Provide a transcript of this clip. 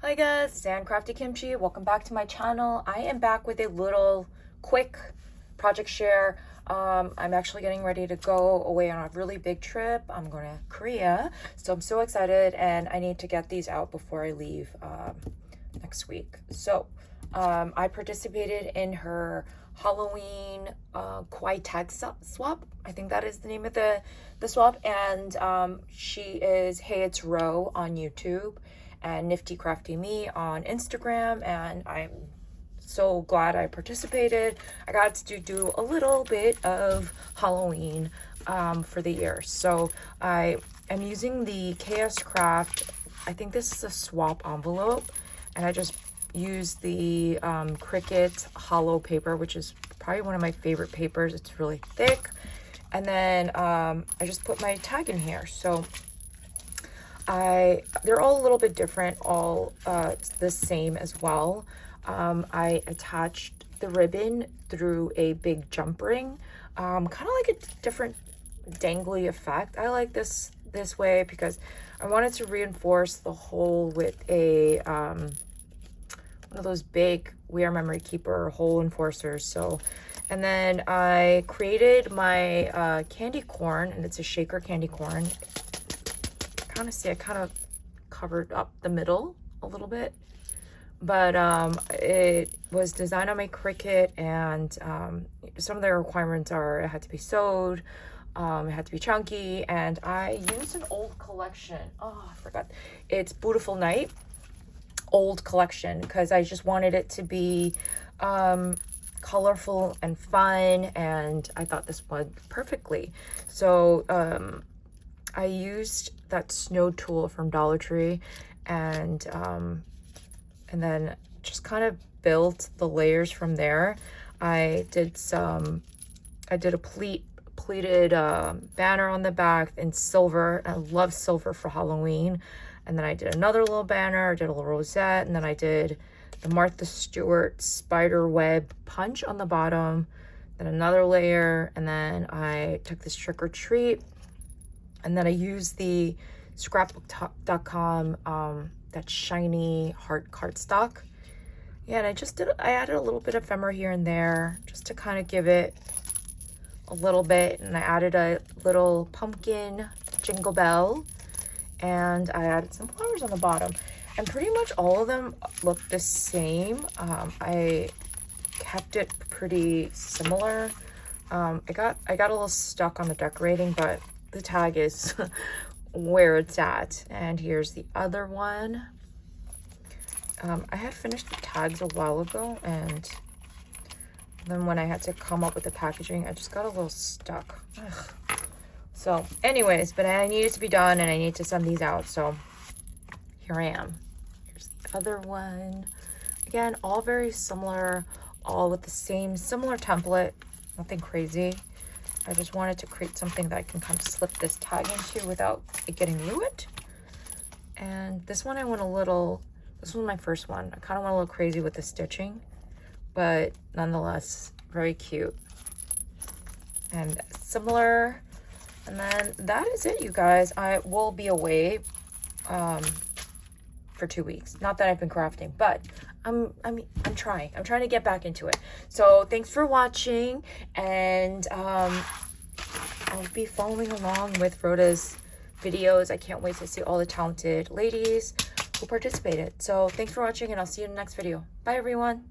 Hi guys, it's Crafty Kimchi. Welcome back to my channel. I am back with a little quick project share. I'm actually getting ready to go away on a really big trip. I'm going to Korea, so I'm so excited, and I need to get these out before I leave next week. So I participated in her Halloween Kawaii tag swap. I think that is the name of the swap, and she is Hey It's Ro on YouTube and Nifty Crafty Me on Instagram, and I'm so glad I participated. I got to do a little bit of Halloween for the year. So I am using the KS Craft, I think this is a swap envelope, and I just used the Cricut hollow paper, which is probably one of my favorite papers. It's really thick. And then I just put my tag in here. So they're all a little bit different, all the same as well. I attached the ribbon through a big jump ring, kind of like a different dangly effect. I like this way because I wanted to reinforce the hole with a one of those big We Are Memory Keeper hole enforcers. So, and then I created my candy corn, and it's a shaker candy corn. I kind of covered up the middle a little bit, but it was designed on my Cricut, and some of the requirements are it had to be sewed, it had to be chunky, and I used an old collection. Oh, I forgot. It's Beautiful Night old collection because I just wanted it to be colorful and fun, and I thought this went perfectly. So I used that snow tool from Dollar Tree, and then just kind of built the layers from there. I did a pleated banner on the back in silver. I love silver for Halloween. And then I did another little banner, I did a little rosette, and then I did the Martha Stewart spider web punch on the bottom, then another layer, and then I took this trick or treat, and then I used the scrapbook.com that shiny heart cardstock. Yeah, and I added a little bit of ephemera here and there just to kind of give it a little bit, and I added a little pumpkin jingle bell, and I added some flowers on the bottom, and pretty much all of them look the same. I kept it pretty similar. I got a little stuck on the decorating, but the tag is where it's at. And here's the other one. I had finished the tags a while ago, and then when I had to come up with the packaging, I just got a little stuck. Ugh. So anyways, but I needed to be done, and I need to send these out. So here I am. Here's the other one. Again, all very similar, all with the same similar template, nothing crazy. I just wanted to create something that I can kind of slip this tag into without it getting ruined. And this one this was my first one. I kind of went a little crazy with the stitching, but nonetheless, very cute and similar. And then that is it, you guys. I will be away for 2 weeks. Not that I've been crafting, but I'm trying to get back into it. So thanks for watching, and I'll be following along with Rhoda's videos. I can't wait to see all the talented ladies who participated. So thanks for watching, and I'll see you in the next video. Bye, everyone.